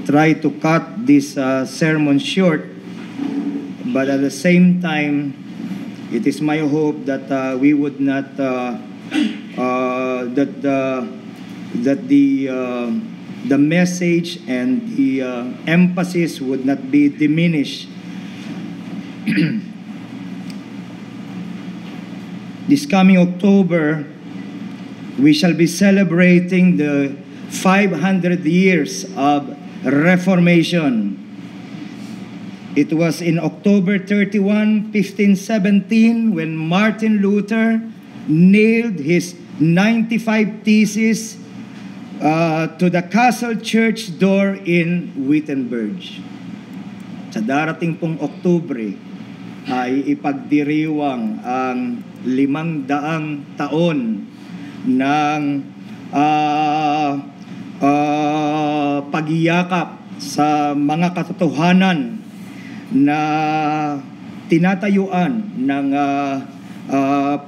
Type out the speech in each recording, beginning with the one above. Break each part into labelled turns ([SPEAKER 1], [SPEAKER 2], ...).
[SPEAKER 1] try to cut this sermon short, but at the same time, it is my hope that we would not that the message and the emphasis would not be diminished. This coming October, we shall be celebrating the 500 years of Reformation. It was in October 31, 1517, when Martin Luther nailed his 95 theses to the Castle Church door in Wittenberg. Sa darating pong Oktubre ay ipagdiriwang ang 500 taon ng pagyakap sa mga katotohanan na tinatayuan ng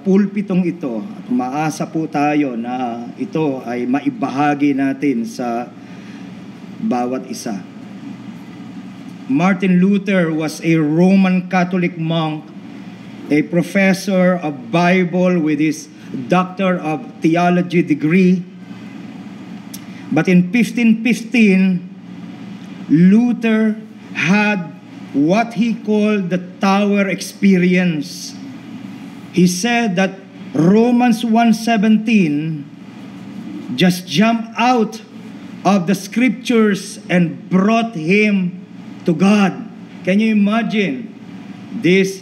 [SPEAKER 1] pulpitong ito. At maasa po tayo na ito ay maibahagi natin sa bawat isa. Martin Luther was a Roman Catholic monk, a professor of Bible with his Doctor of Theology degree. But in 1515, Luther had what he called the Tower Experience. He said that Romans 1:17 just jumped out of the scriptures and brought him to God. Can you imagine this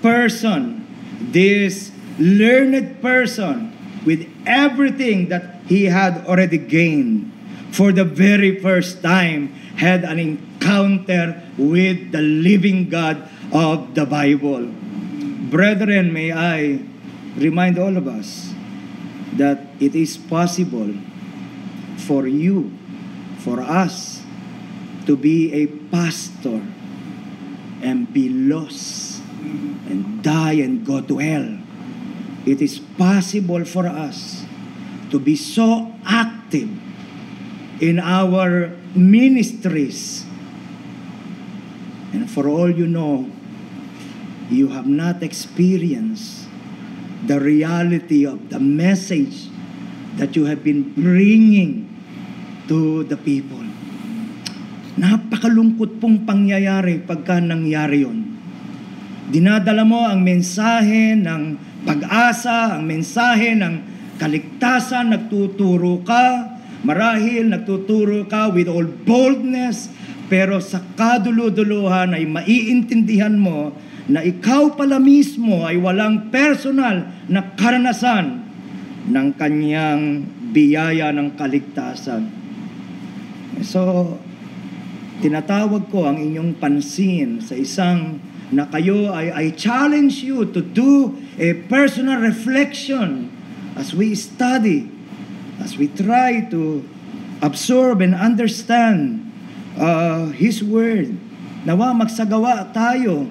[SPEAKER 1] person, this learned person, with everything that he had already gained, for the very first time had an encounter with the living God of the Bible. Brethren, may I remind all of us that it is possible for you, for us, to be a pastor and be lost and die and go to hell. It is possible for us to be so active in our ministries, and for all you know, you have not experienced the reality of the message that you have been bringing to the people. Napakalungkot pong pangyayari pagka nangyari yun. Dinadala mo ang mensahe ng pag-asa, ang mensahe ng kaligtasan, nagtuturo ka, marahil nagtuturo ka with all boldness, pero sa kaduluduluhan ay maiintindihan mo na ikaw pala mismo ay walang personal na karanasan ng kanyang biyaya ng kaligtasan. So, tinatawag ko ang inyong pansin sa isang na kayo I challenge you to do a personal reflection as we study, as we try to absorb and understand His Word. Nawa magsagawa tayo.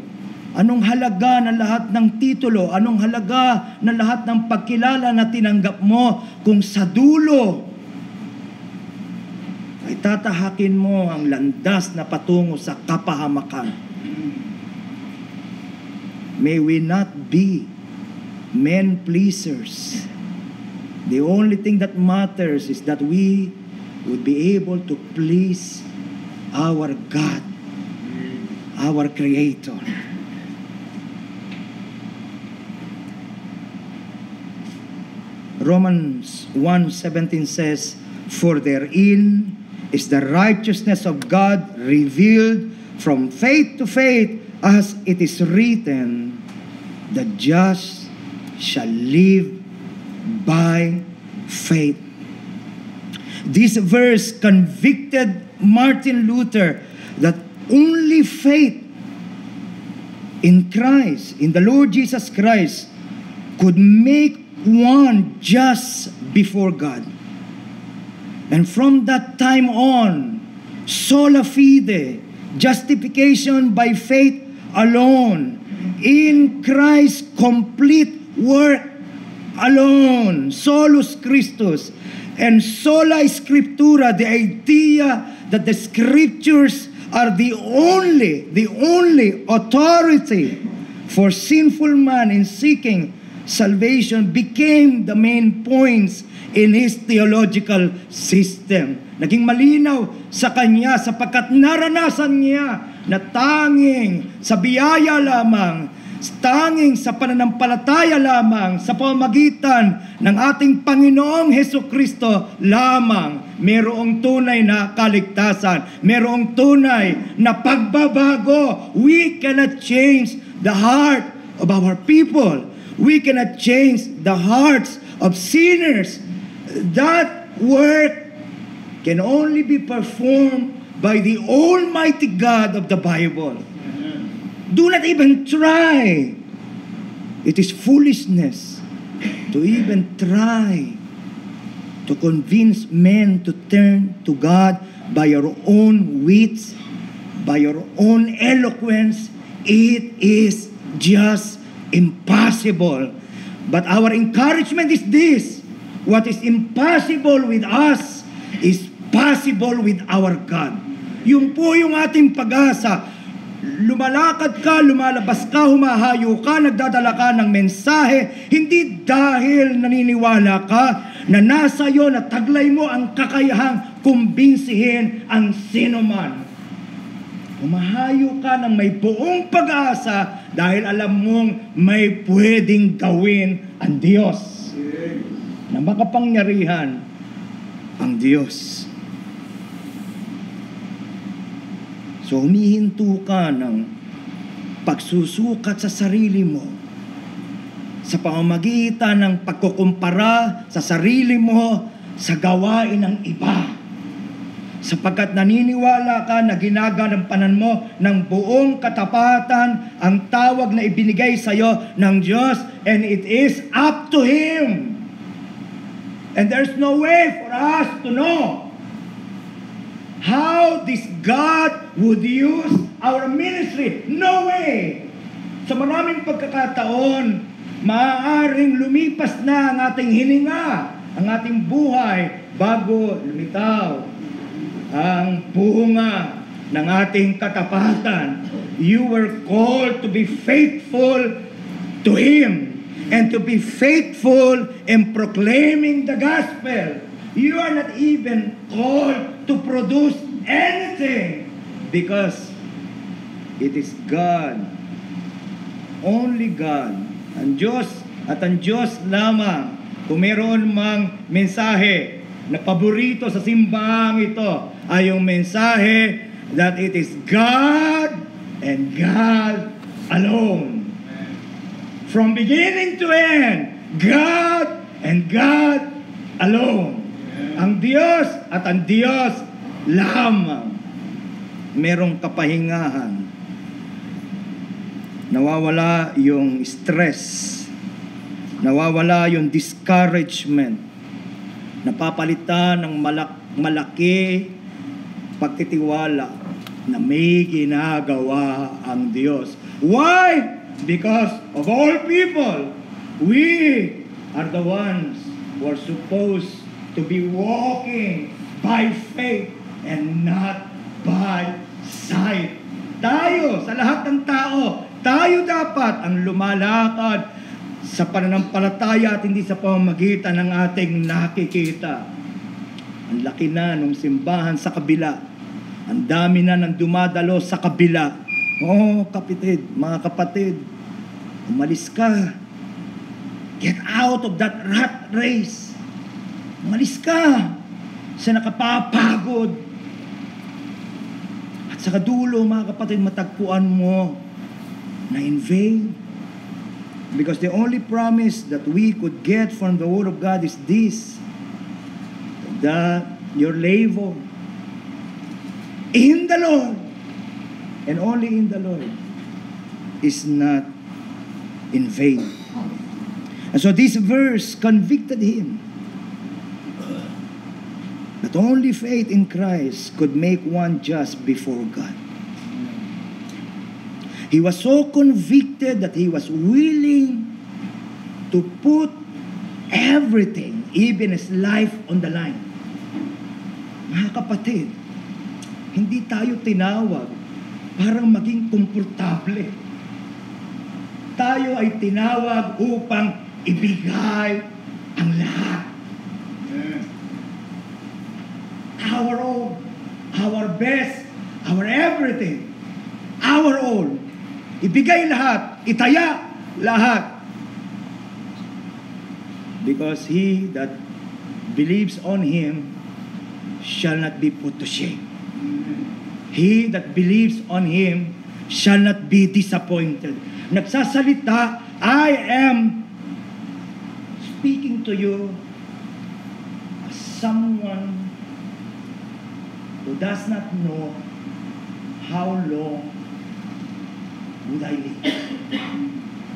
[SPEAKER 1] Anong halaga ng lahat ng titulo? Anong halaga ng lahat ng pagkilala na tinanggap mo kung sa dulo ay tatahakin mo ang landas na patungo sa kapahamakan? May we not be men pleasers. The only thing that matters is that we would be able to please our God, our Creator. Romans 1:17 says, "For therein is the righteousness of God revealed from faith to faith, as it is written, the just shall live by faith." This verse convicted Martin Luther that only faith in Christ, in the Lord Jesus Christ, could make one just before God. And from that time on, sola fide, justification by faith alone, in Christ's complete work alone, solus Christus, and sola scriptura, the idea that the scriptures are the only authority for sinful man in seeking salvation became the main points in his theological system. Naging malinaw sa kanya sapagkat naranasan niya na tanging sa biyaya lamang, tanging sa pananampalataya lamang, sa pamamagitan ng ating Panginoong Hesukristo lamang, mayroong tunay na kaligtasan, mayroong tunay na pagbabago. We cannot change the heart of our people. We cannot change the hearts of sinners. That work can only be performed by the Almighty God of the Bible. Do not even try. It is foolishness to even try to convince men to turn to God by your own wits, by your own eloquence. It is just impossible. But our encouragement is this: what is impossible with us is possible with our God. Yun po yung ating pag-asa. Lumalakad ka, lumalabas ka, humahayo ka, nagdadala ka ng mensahe, hindi dahil naniniwala ka na nasa iyo, na taglay mo ang kakayahang kumbinsihin ang sino man. Humahayo ka ng may buong pag-asa dahil alam mong may pwedeng gawin ang Diyos. Na makapangyarihan ang Diyos. So humihinto ka ng pagsusukat sa sarili mo sa pamamagitan ng pagkukumpara sa sarili mo sa gawain ng iba. Sapagkat naniniwala ka na ginagampanan mo ng buong katapatan ang tawag na ibinigay sa iyo ng Diyos, and it is up to Him. And there's no way for us to know how this God would use our ministry. No way! Sa maraming pagkakataon, maaaring lumipas na ang ating hininga, ang ating buhay, bago lumitaw ang bunga ng ating katapatan. You were called to be faithful to Him and to be faithful in proclaiming the gospel. You are not even called to produce anything because it is God, only God, ang Diyos at ang Diyos lamang. Kung meron mang mensahe na paborito sa simbahang ito ay yung mensahe that it is God and God alone. From beginning to end, God and God alone. Ang Diyos at ang Diyos lamang. Merong kapahingahan. Nawawala yung stress. Nawawala yung discouragement. Napapalitan ng malaki pagtitiwala na may ginagawa ang Diyos. Why? Because of all people, we are the ones who are supposed to be walking by faith and not by sight. Tayo, sa lahat ng tao, tayo dapat ang lumalakad sa pananampalataya at hindi sa pamamagitan ng ating nakikita. Ang laki na ng simbahan sa kabila. Ang dami na ng dumadalo sa kabila. Oh, kapatid, mga kapatid, umalis ka. Get out of that rat race. Umalis ka sa nakapapagod. At sa kadulo, mga kapatid, matagpuan mo na in vain. Because the only promise that we could get from the Word of God is this: that your labor in the Lord, and only in the Lord, is not in vain. And so this verse convicted him that only faith in Christ could make one just before God. He was so convicted that he was willing to put everything, even his life, on the line. Mga kapatid, Hindi tayo tinawag para maging komportable. Tayo ay tinawag upang ibigay ang lahat. Our all, our best, our everything, our all. Ibigay lahat, itaya lahat. Because he that believes on him shall not be put to shame. He that believes on him shall not be disappointed. Nagsasalita, I am speaking to you as someone who does not know how long would I live.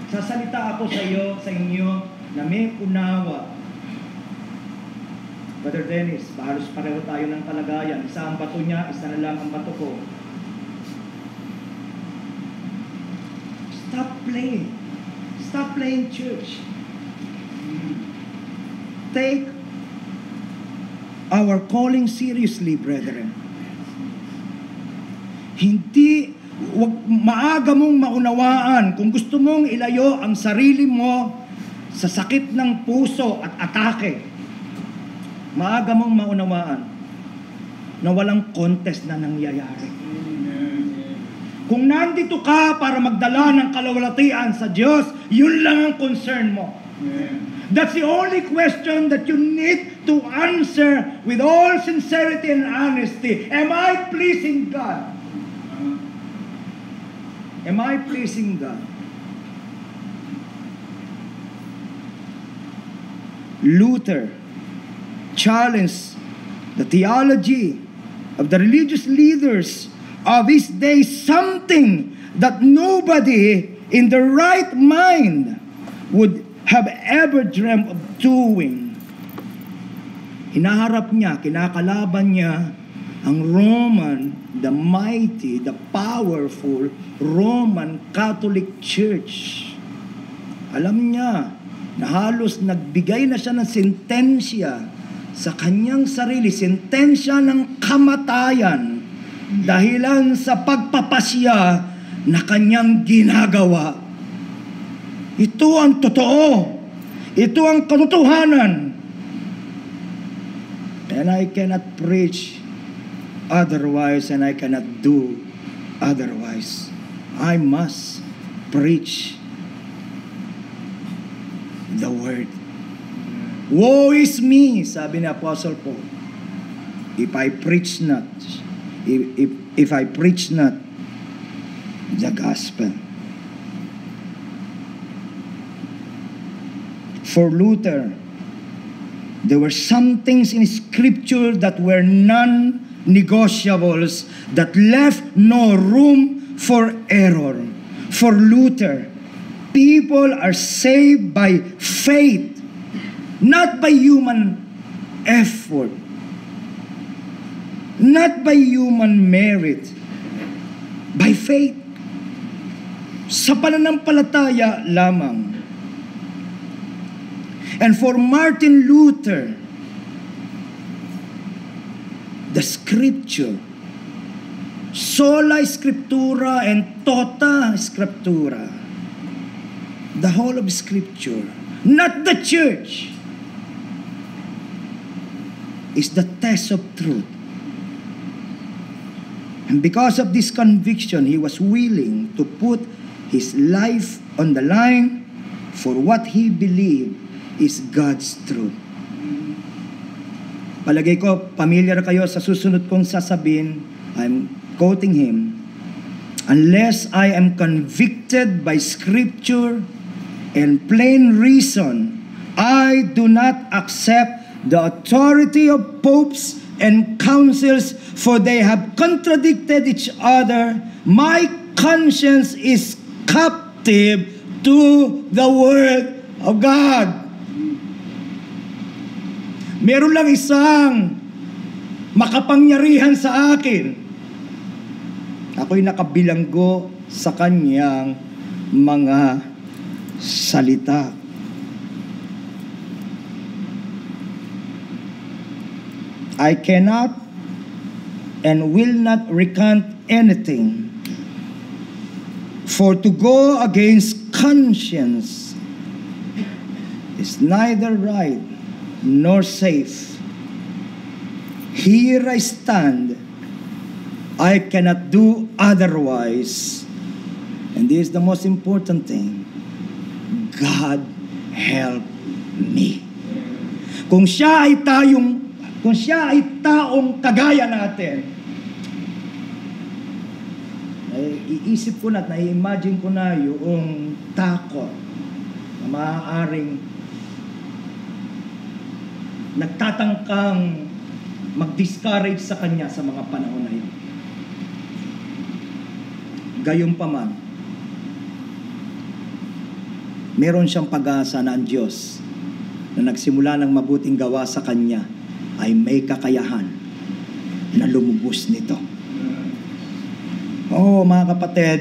[SPEAKER 1] Sasalita ako sa inyo na may unawa. Brother Dennis, halos pareho tayo ng kalagayan. Isa ang bato niya, isa na lang ang bato ko. Stop playing. Stop playing church. Take our calling seriously, brethren. Maaga mong maunawaan kung gusto mong ilayo ang sarili mo sa sakit ng puso at atake. Maaga mong maunawaan na walang contest na nangyayari. Kung nandito ka para magdala ng kalawalatian sa Diyos, yun lang ang concern mo. That's the only question that you need to answer with all sincerity and honesty. Am I pleasing God? Am I pleasing God? Luther challenged the theology of the religious leaders of his day, something that nobody in the right mind would have ever dreamt of doing. Hinaharap niya, kinakalaban niya ang Roman, the mighty, the powerful Roman Catholic Church. Alam niya na halos nagbigay na siya ng sentensya sa kanyang sarili, sentensya ng kamatayan dahilan sa pagpapasya na kanyang ginagawa. Ito ang totoo. Ito ang katotohanan. And I cannot preach otherwise, and I cannot do otherwise. I must preach the word. Woe is me, sabi ni Apostle Paul, if I preach not, if I preach not the gospel. For Luther, there were some things in Scripture that were non-negotiables, that left no room for error. For Luther, people are saved by faith, not by human effort, not by human merit, by faith. Sa pananampalataya lamang. And for Martin Luther, the Scripture, sola Scriptura and tota Scriptura, the whole of Scripture, not the church, is the test of truth. And because of this conviction, he was willing to put his life on the line for what he believed is God's truth. Palagay ko, familiar kayo sa susunod kong sasabihin. I'm quoting him. Unless I am convicted by Scripture and plain reason, I do not accept the authority of popes and councils, for they have contradicted each other. My conscience is captive to the Word of God. Meron lang isang makapangyarihan sa akin. Ako'y nakabilanggo sa kanyang mga salita. I cannot and will not recant anything. For to go against conscience is neither right nor safe. Here I stand, I cannot do otherwise. And this is the most important thing. God help me. Kung siya ay taong kagaya natin, iisip ko na at nai-imagine ko na yung takot na maaaring nagtatangkang mag-discourage sa kanya sa mga panahon na yun. Gayunpaman, meron siyang pag-asa na ang Diyos na nagsimula ng mabuting gawa sa kanya ay may kakayahan na lumubos nito. Mga kapatid,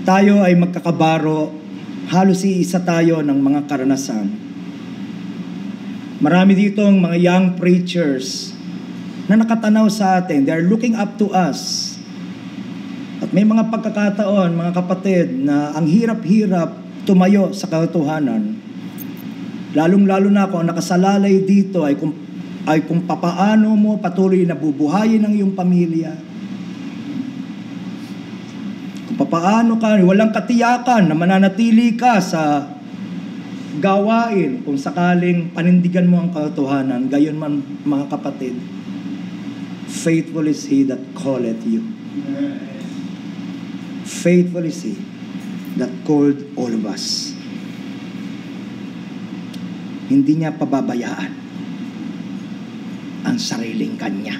[SPEAKER 1] tayo ay magkakabaro, halos iisa tayo ng mga karanasan. Marami ditong mga young preachers na nakatanaw sa atin. They are looking up to us. At may mga pagkakataon, mga kapatid, na ang hirap-hirap tumayo sa katotohanan. Lalong-lalo na ako, ang nakasalalay dito ay kung papaano mo patuloy na bubuhayin ang iyong pamilya. Kung papaano ka, walang katiyakan na mananatili ka sa gawain kung sakaling panindigan mo ang katotohanan. Gayon man, mga kapatid, faithful is He that calleth you. Faithful is He that called all of us. Hindi niya pababayaan ang sariling kanya.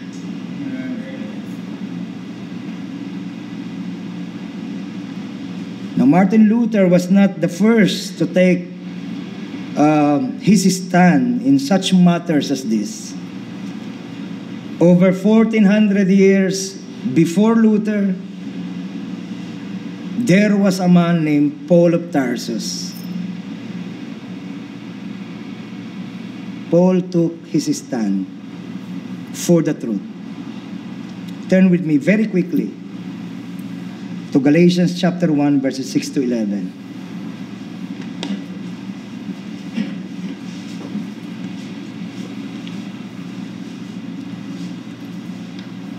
[SPEAKER 1] Now, Martin Luther was not the first to take his stand in such matters as this. Over 1400 years before Luther, there was a man named Paul of Tarsus. Paul took his stand for the truth. Turn with me very quickly to Galatians chapter 1, verses 6 to 11.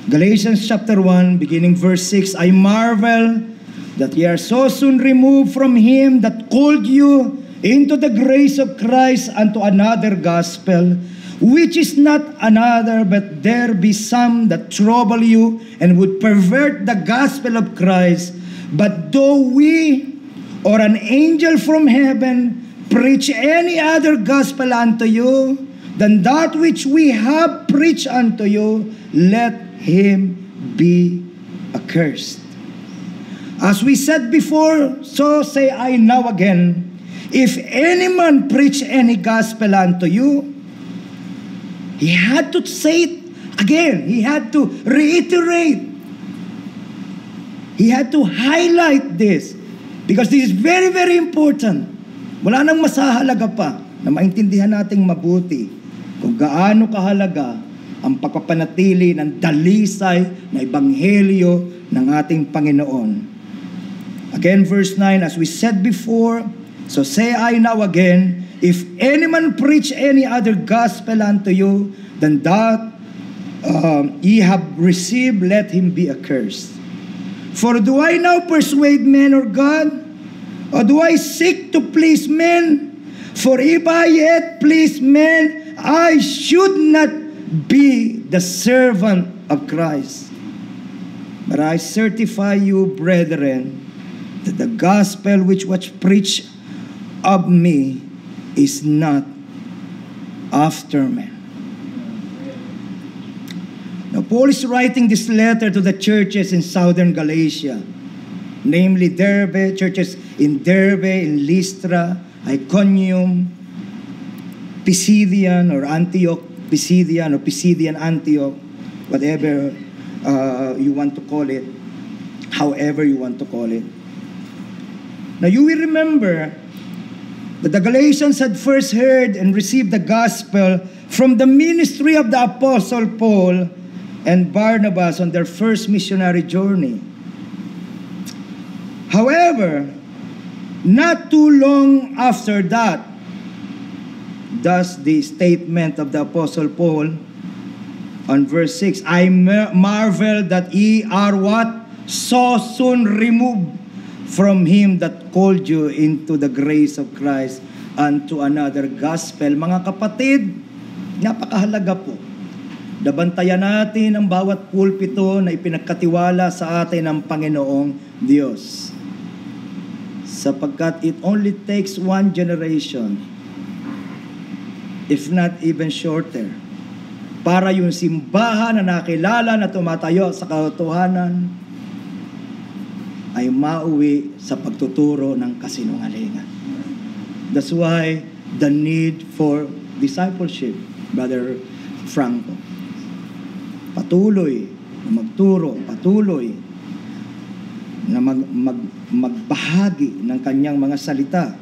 [SPEAKER 1] Galatians chapter 1, beginning verse 6, I marvel that ye are so soon removed from Him that called you into the grace of Christ unto another gospel, which is not another, but there be some that trouble you and would pervert the gospel of Christ. But though we or an angel from heaven preach any other gospel unto you than that which we have preached unto you, let him be accursed. As we said before, so say I now again, if any man preach any gospel unto you, he had to say it again. He had to reiterate. He had to highlight this because this is very, very important. Wala nang masahalaga pa na maintindihan nating mabuti kung gaano kahalaga ang pagpapanatili ng dalisay na ebanghelyo ng ating Panginoon. Again, verse 9, as we said before, so say I now again, if any man preach any other gospel unto you than that ye have received, let him be accursed. For do I now persuade men or God? Or do I seek to please men? For if I yet please men, I should not be the servant of Christ. But I certify you, brethren, that the gospel which was preached of me is not after men. Now, Paul is writing this letter to the churches in southern Galatia, namely Derbe, churches in Derbe, in Lystra, Iconium, Pisidian or Antioch, Pisidian or Pisidian Antioch, whatever you want to call it, however you want to call it. Now you will remember that the Galatians had first heard and received the gospel from the ministry of the Apostle Paul and Barnabas on their first missionary journey. However, not too long after that, thus the statement of the Apostle Paul on verse 6, I marvel that ye are what? So soon removed from him that called you into the grace of Christ unto another gospel. Mga kapatid, napakahalaga po. Dabantayan natin ang bawat pulpito na ipinagkatiwala sa atin ng Panginoong Diyos. Sapagkat it only takes one generation, if not even shorter, para yung simbahan na nakilala na tumatayo sa katotohanan ay mauwi sa pagtuturo ng kasinungalingan. That's why the need for discipleship, Brother Franco. Patuloy na magturo, patuloy na magbahagi ng kanyang mga salita.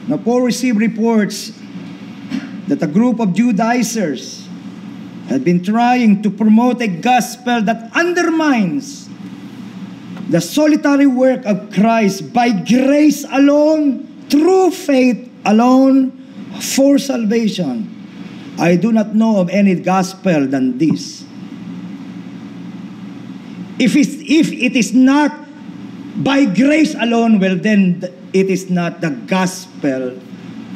[SPEAKER 1] Now, Paul received reports that a group of Judaizers had been trying to promote a gospel that undermines the solitary work of Christ by grace alone, through faith alone, for salvation. I do not know of any gospel than this. If it is not by grace alone, well then it is not the gospel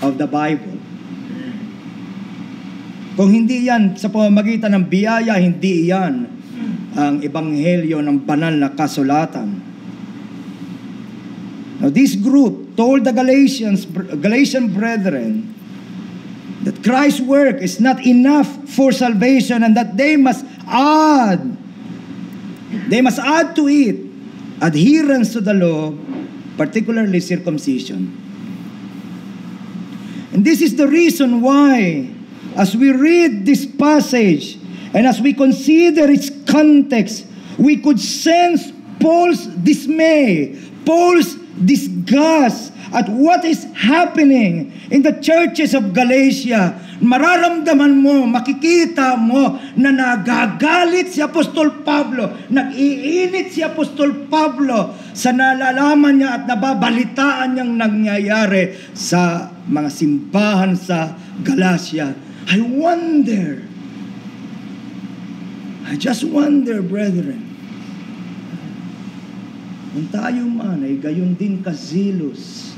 [SPEAKER 1] of the Bible. Kung hindi yan sa pamamagitan ng biyaya, hindi yan ang ebanghelyo ng banal na kasulatan. Now this group told the Galatian brethren that Christ's work is not enough for salvation and that they must add to it adherence to the law, particularly circumcision. And this is the reason why, as we read this passage and as we consider its context, we could sense Paul's dismay, Paul's disgust at what is happening in the churches of Galatia. Mararamdaman mo, makikita mo na nagagalit si Apostol Pablo, nag-iinit si Apostol Pablo sa nalalaman niya at nababalitaan niyang nangyayari sa mga simbahan sa Galatia. I just wonder, brethren, kung tayo man ay gayon din kazilos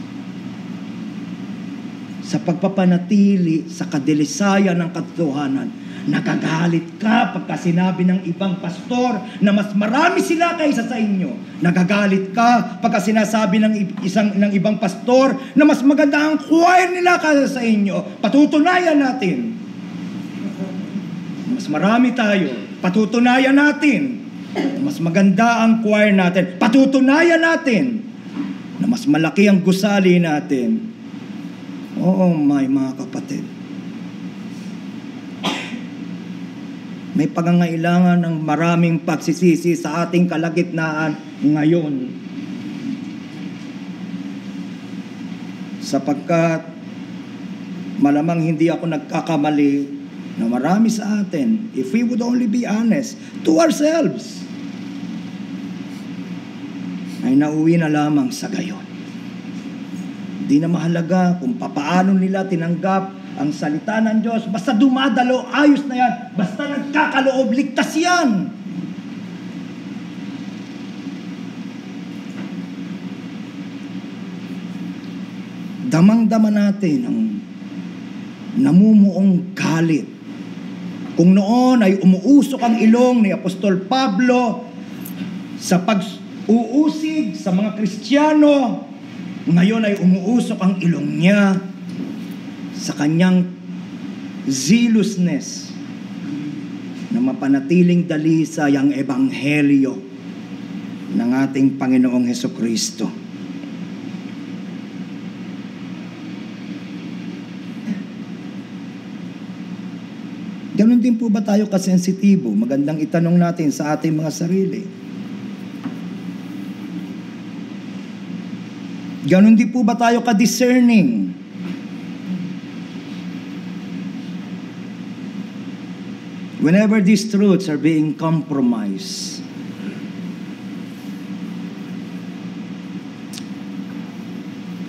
[SPEAKER 1] sa pagpapanatili sa kadilisayan ng katotohanan, nagagalit ka pagka sinabi ng ibang pastor na mas marami sila kaysa sa inyo. Nagagalit ka pagka sinasabi ng ibang pastor na mas maganda ang choir nila kaysa sa inyo. Patutunayan natin. Mas marami tayo. Patutunayan natin. Mas maganda ang choir natin. Patutunayan natin na mas malaki ang gusali natin. Oo, mga kapatid. May pangangailangan ng maraming pagsisisi sa ating kalagitnaan ngayon. Sapagkat malamang hindi ako nagkakamali na marami sa atin, if we would only be honest to ourselves, ay nauwi na lamang sa gayon. Di na mahalaga kung papaano nila tinanggap ang salita ng Diyos. Basta dumadalo, ayos na yan. Basta nagkakaloob, ligtas yan. Damang-dama natin ang namumuong galit. Kung noon ay umuusok ang ilong ni Apostol Pablo sa pag-uusig sa mga Kristiyano, ngayon ay umuusok ang ilong niya sa kanyang zealousness na mapanatiling dalisay ang ebanghelyo ng ating Panginoong Hesukristo. Ganon din po ba tayo kasensitibo? Magandang itanong natin sa ating mga sarili. Ganon din po ba tayo ka-discerning whenever these truths are being compromised.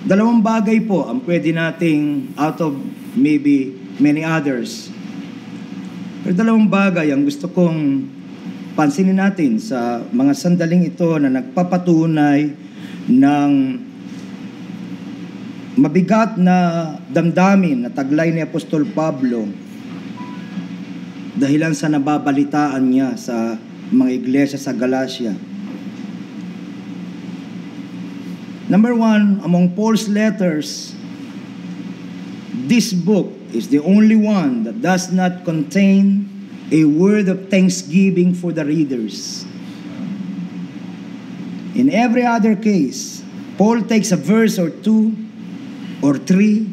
[SPEAKER 1] Dalawang bagay po ang pwede nating, out of maybe many others, pero dalawang bagay ang gusto kong pansinin natin sa mga sandaling ito na nagpapatunay ng mabigat na damdamin na taglay ni Apostol Pablo dahilan sa nababalitaan niya sa mga iglesia sa Galacia. Number one, among Paul's letters, this book is the only one that does not contain a word of thanksgiving for the readers. In every other case, Paul takes a verse or two or three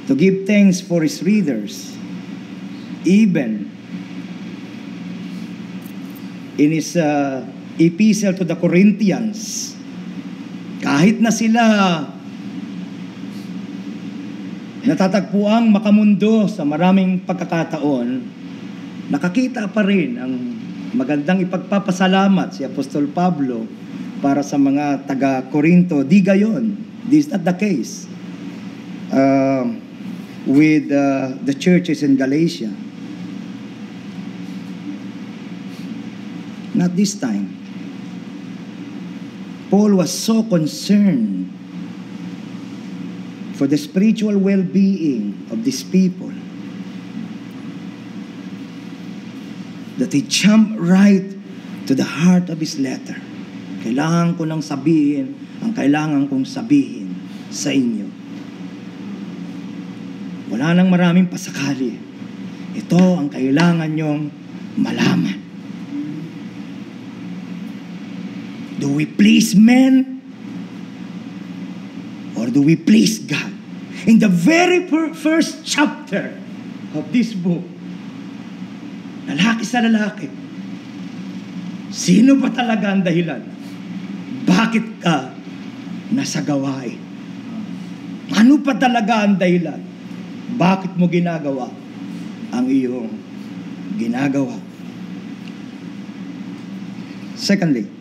[SPEAKER 1] to give thanks for his readers. Even in his epistle to the Corinthians, kahit na sila natatagpuang makamundo sa maraming pagkakataon, nakakita pa rin ang magandang ipagpapasalamat si Apostol Pablo para sa mga taga-Corinto. Di gayon. This is not the case with the churches in Galatia. Not this time. Paul was so concerned for the spiritual well-being of these people that he jumped right to the heart of his letter. Kailangan ko nang sabihin ang kailangan kong sabihin sa inyo. Wala nang maraming pasakali. Ito ang kailangan nyong malaman. Do we please men or do we please God? In the very first chapter of this book, lalaki sa lalaki, sino ba talaga ang dahilan? Bakit ka nasa gawain? Ano pa talaga ang dahilan? Bakit mo ginagawa ang iyong ginagawa? Secondly,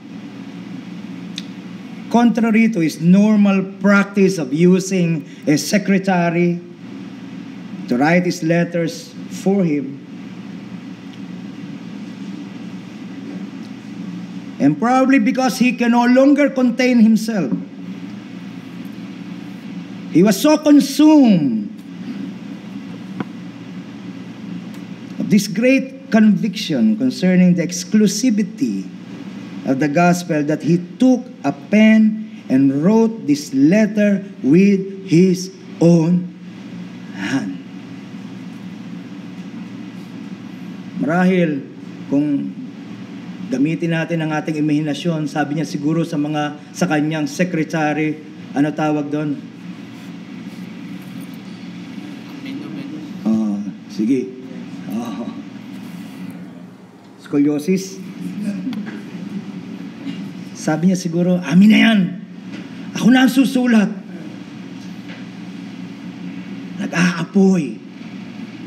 [SPEAKER 1] contrary to his normal practice of using a secretary to write his letters for him, and probably because he can no longer contain himself, he was so consumed of this great conviction concerning the exclusivity of the gospel that he took a pen and wrote this letter with his own hand. Marahil kung gamitin natin ang ating imahinasyon, sabi niya siguro sa kanyang secretary, ano tawag doon? Sige. Scoliosis. Sabi niya siguro, amin na yan. Ako na ang susulat. Nag-aapoy.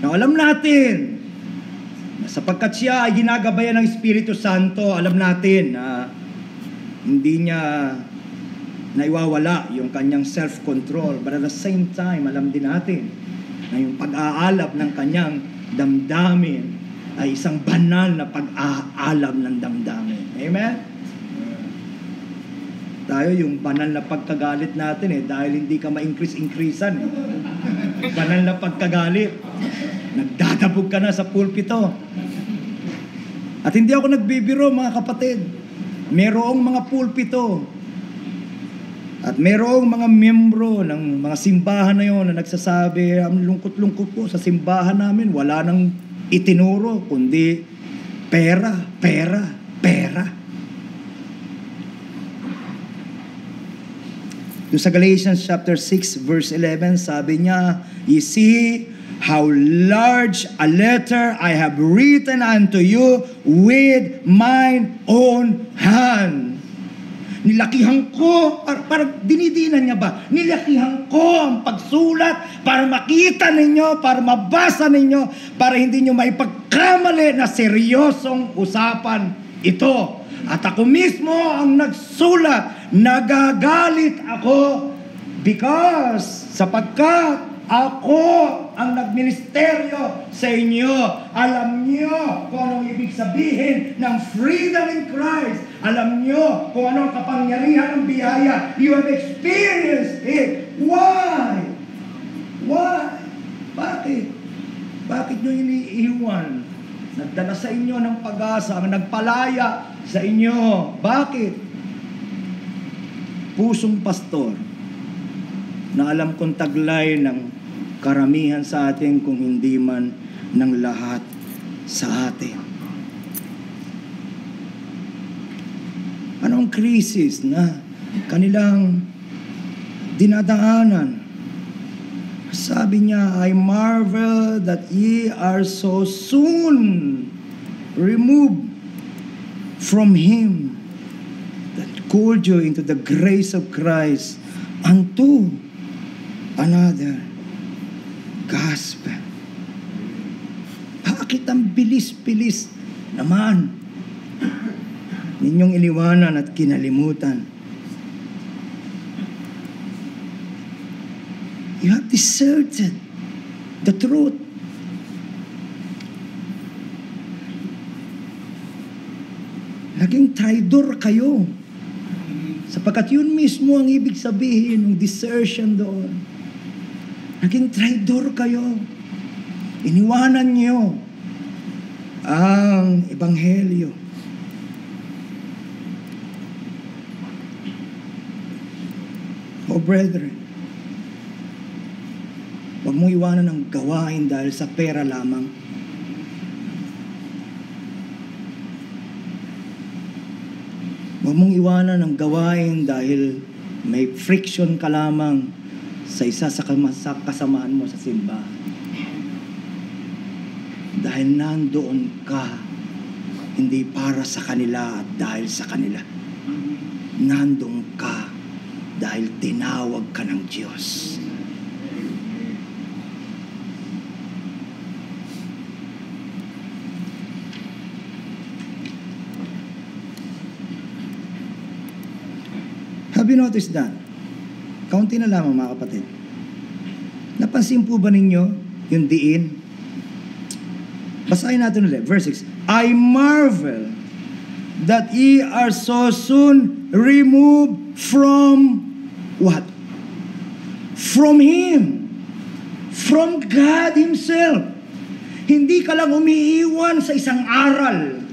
[SPEAKER 1] Na alam natin, na sapagkat siya ay ginagabayan ng Espiritu Santo, alam natin na hindi niya naiwawala yung kanyang self-control. But at the same time, alam din natin na yung pag-aalab ng kanyang damdamin ay isang banal na pag-aalab ng damdamin. Amen? Tayo, yung banal na pagkagalit natin dahil hindi ka ma-increase-increasan Banal na pagkagalit. Nagdadabog ka na sa pulpito. At hindi ako nagbibiro, mga kapatid. Merong mga pulpito at merong mga miyembro ng mga simbahan na yon na nagsasabi, ang lungkot-lungkot po sa simbahan namin, wala nang itinuro, kundi pera, pera, pera. Doon sa Galatians chapter 6 verse 11, sabi niya, "You see how large a letter I have written unto you with mine own hand. Nilakihan ko, parang dinidinan niya ba? Nilakihan ko ang pagsulat para makita ninyo, para mabasa ninyo, para hindi nyo maipagkamali na seryosong usapan ito. At ako mismo ang nagsulat, nagagalit ako sapagkat ako ang nagministeryo sa inyo. Alam nyo kung anong ibig sabihin ng freedom in Christ. Alam nyo kung anong kapangyarihan ng biyaya. You have experienced it. Why? Why? Bakit? Bakit nyo iniiwan? Nagdala sa inyo ng pag-asa, ang nagpalaya sa inyo. Bakit? Pusong pastor na alam kong taglay ng karamihan sa atin kung hindi man ng lahat sa atin. Anong krisis na kanilang dinadaanan? Sabi niya, I marvel that ye are so soon removed from Him that called you into the grace of Christ unto another gospel. Bakit ang bilis-bilis naman ninyong iniwanan at kinalimutan? You have deserted the truth. Naging traidor kayo. Sapagkat yun mismo ang ibig sabihin ng desertion doon. Naging traidor kayo. Iniwanan niyo ang ebanghelyo. Oh brethren, huwag mong iwanan ang gawain dahil sa pera lamang. Huwag mong iwanan ang gawain dahil may friction ka lamang sa isa sa kasamaan mo sa simbahan. Dahil nandoon ka, hindi para sa kanila at dahil sa kanila. Nandoon ka dahil tinawag ka ng Diyos. Have you noticed that? Kaunti na lamang mga kapatid. Napansin po ba ninyo yung diin? Basahin natin ulit, verse 6. I marvel that ye are so soon removed from what? From Him. From God Himself. Hindi ka lang umiiwan sa isang aral.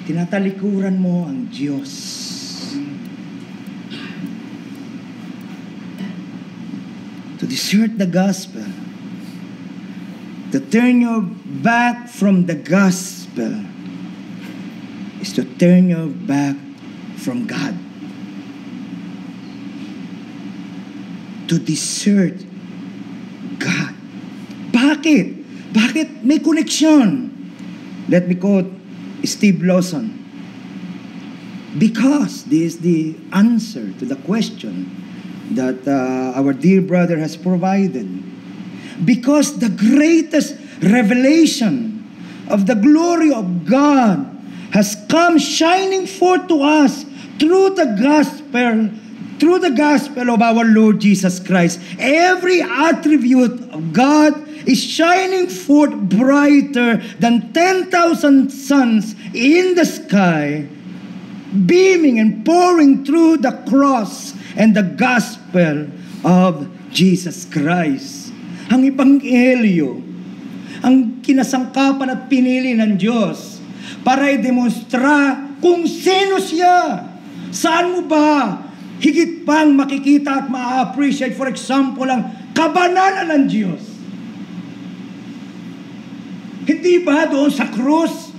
[SPEAKER 1] Tinatalikuran mo ang Diyos. To desert the gospel, to turn your back from the gospel, is to turn your back from God. To desert God. Bakit? Bakit may connection? Let me quote Steve Lawson. Because this is the answer to the question that our dear brother has provided. Because the greatest revelation of the glory of God has come shining forth to us through the gospel of our Lord Jesus Christ. Every attribute of God is shining forth brighter than 10,000 suns in the sky, beaming and pouring through the cross and the gospel of Jesus Christ. Ang ebanghelyo, ang kinasangkapan at pinili ng Diyos para i-demonstra kung sino siya. Saan mo ba higit pang makikita at ma-appreciate, for example, ang kabanalan ng Diyos? Hindi ba doon sa krus?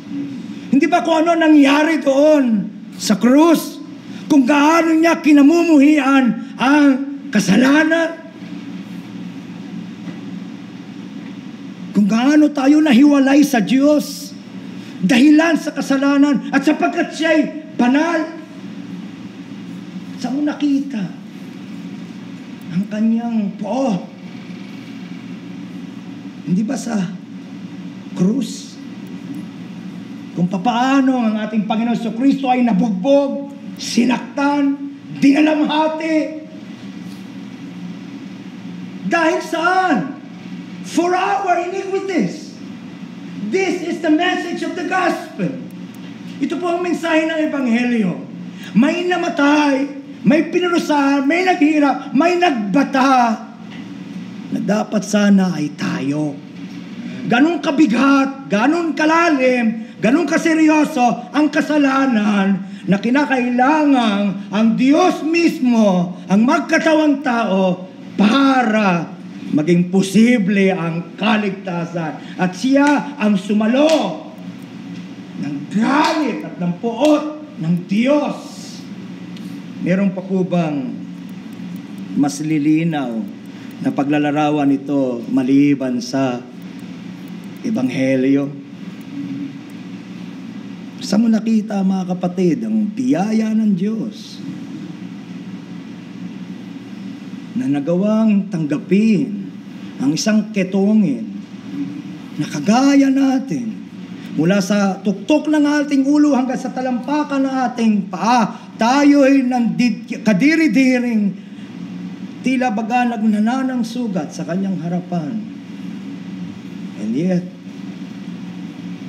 [SPEAKER 1] Hindi ba kung ano nangyari doon sa krus? Kung gaano niya kinamumuhian ang kasalanan. Kung gaano tayo nahiwalay sa Diyos dahilan sa kasalanan at sapagkat siya'y banal. Saan mo nakita ang kanyang poo? Hindi ba sa krus? Kung papaano ang ating Panginoon Jesucristo ay nabugbog, sinaktan, dinalamhati. Dahil saan? For our iniquities. This is the message of the gospel. Ito po ang mensahe ng Ebanghelyo. May namatay, may pinurusahan, may naghirap, may nagbata na dapat sana ay tayo. Ganun kabigat, ganun kalalim, ganun kaseryoso ang kasalanan na kinakailangan ang Diyos mismo, ang magkatawang tao para maging posible ang kaligtasan. At siya ang sumalo ng galit at ng puot ng Diyos. Meron pa po bang mas lilinaw na paglalarawan ito maliban sa Ebanghelyo? Saan mo nakita, mga kapatid, ang biyaya ng Diyos na nagawang tanggapin ang isang ketongin na kagaya natin mula sa tuktok ng ating ulo hanggang sa talampakan ng ating paa, tayo'y kadiri-diring tila baga nagnananang sugat sa kanyang harapan. And yet,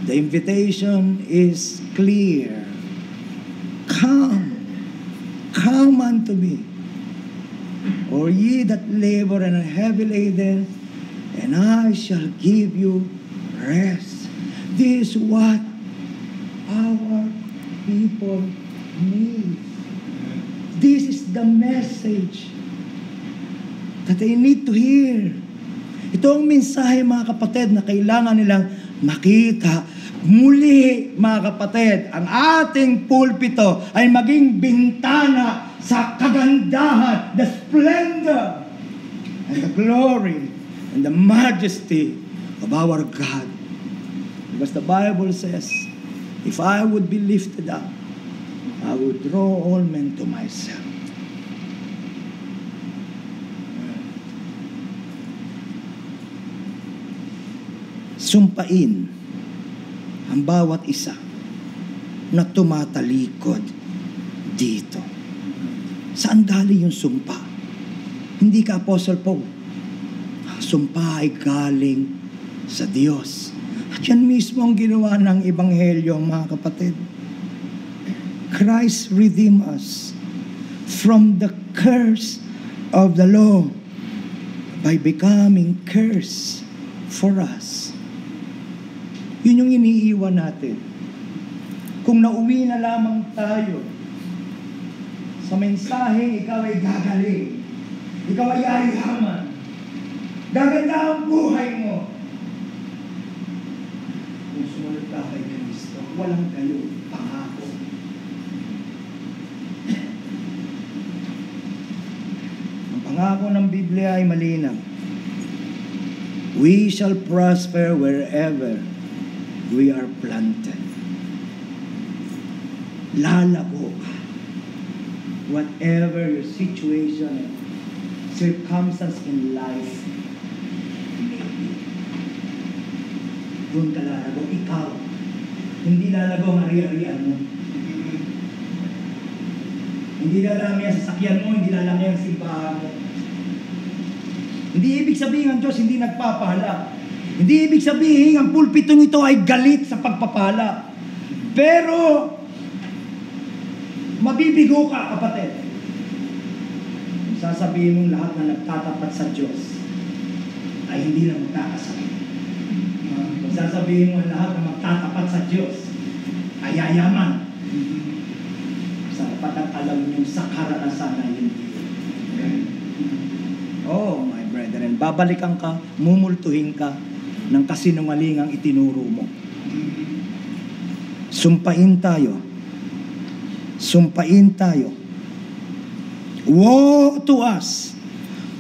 [SPEAKER 1] the invitation is clear. Come unto me, or ye that labor and are heavy laden, and I shall give you rest. This is what our people need. This is the message that they need to hear. Ito ang mensahe, mga kapatid, na kailangan nilang makita. Muli, mga kapatid, ang ating pulpito ay maging bintana sa kagandahan, the splendor, and the glory, and the majesty of our God. Because the Bible says, if I would be lifted up, I would draw all men to myself. Sumpain ang bawat isa na tumatalikod dito. Saan galing yung sumpa? Hindi ka Apostle Paul. Ang sumpa ay galing sa Diyos. At yan mismo ang ginawa ng Ebanghelyo, mga kapatid. Christ redeemed us from the curse of the law by becoming curse for us. Yun yung iniiwan natin. Kung nauwi na lamang tayo sa mensahe, ikaw ay gagaling. Ikaw ay yayaman. Gaganda ang buhay mo. Kung sumunod ka kay Kristo, walang kayo, pangako. Ang pangako ng Biblia ay malinaw. We shall prosper wherever we are planted. Lalago ka. Whatever your situation and circumstance in life may be. Doon ka lalago. Ikaw. Hindi lalago ang ari-arian mo. Hindi lalaki ang sasakyan mo. Hindi lalaki ang simbahan mo. Hindi ibig sabihin ang Diyos hindi nagpapala. Hindi ibig sabihin ang pulpitong ito ay galit sa pagpapala. Pero mabibigo ka, kapatid. Sasabihin mong lahat na nagtatapat sa Diyos ay hindi lang magkakasakit. Sasabihin mo lahat na magtatapat sa Diyos ay yayaman. Sapagkat alam niyong sa karanasan na hindi. Oh, my brethren, babalikan ka, mumultuhin ka ng kasinungalingang itinuro mo. Sumpain tayo. Sumpain tayo. Woe to us.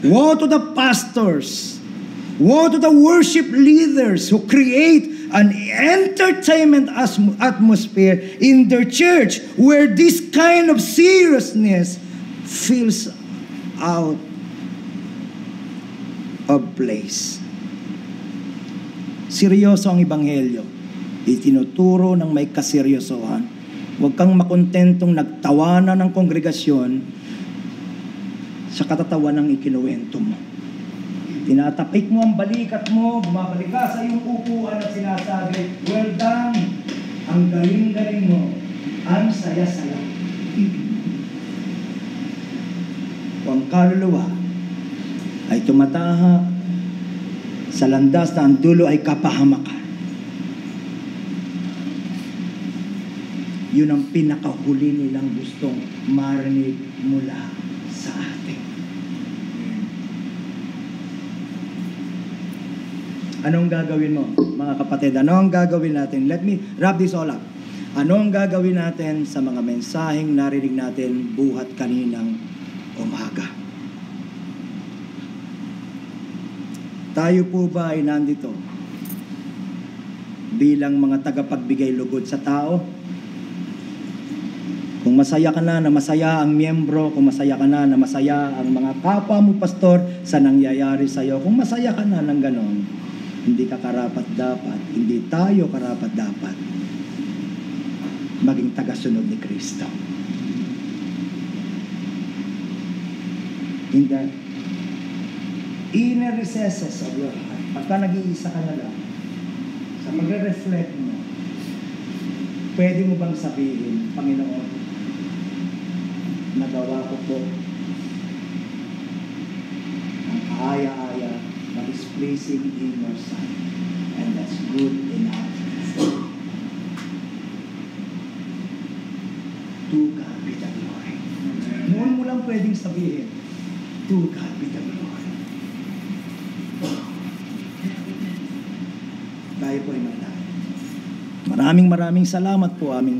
[SPEAKER 1] Woe to the pastors. Woe to the worship leaders who create an entertainment atmosphere in their church where this kind of seriousness feels out of place. Seryoso ang Ebanghelyo. Itinuturo ng may kaseryosohan. Huwag kang makontentong nagtawanan ng kongregasyon sa katatawa ng ikinuwento mo. Tinatapik mo ang balikat mo, bumabalik ka sa iyong upuan at sinasabi, well done, ang galing-galing mo, ang saya-saya. Kung ang kaluluwa ay tumataha sa landas na ang dulo ay kapahamakan. Yun ang pinakahuli nilang gustong marinig mula sa atin. Anong gagawin mo, mga kapatid? Ano ang gagawin natin? Let me wrap this all up. Ano ang gagawin natin sa mga mensaheng narinig natin buhat kaninang umaga? Tayo po ba ay nandito bilang mga tagapagbigay lugod sa tao? Kung masaya ka na masaya ang miyembro, kung masaya ka na masaya ang mga kapwa mo pastor sa nangyayari sa iyo, kung masaya ka na ng ganon, hindi ka karapat-dapat, hindi tayo karapat-dapat maging tagasunod ni Kristo. In the inner recesses of your heart, pagka nag-iisa ka na lang, sa magre-reflect mo, pwede mo bang sabihin, Panginoon, nagawa ko po ang kaaya-aya that is pleasing in your sight, and that's good enough. To God be the glory. Noon mo lang pwedeng sabihin, to God be the glory. Tayo po ay manalangin. Maraming salamat po aming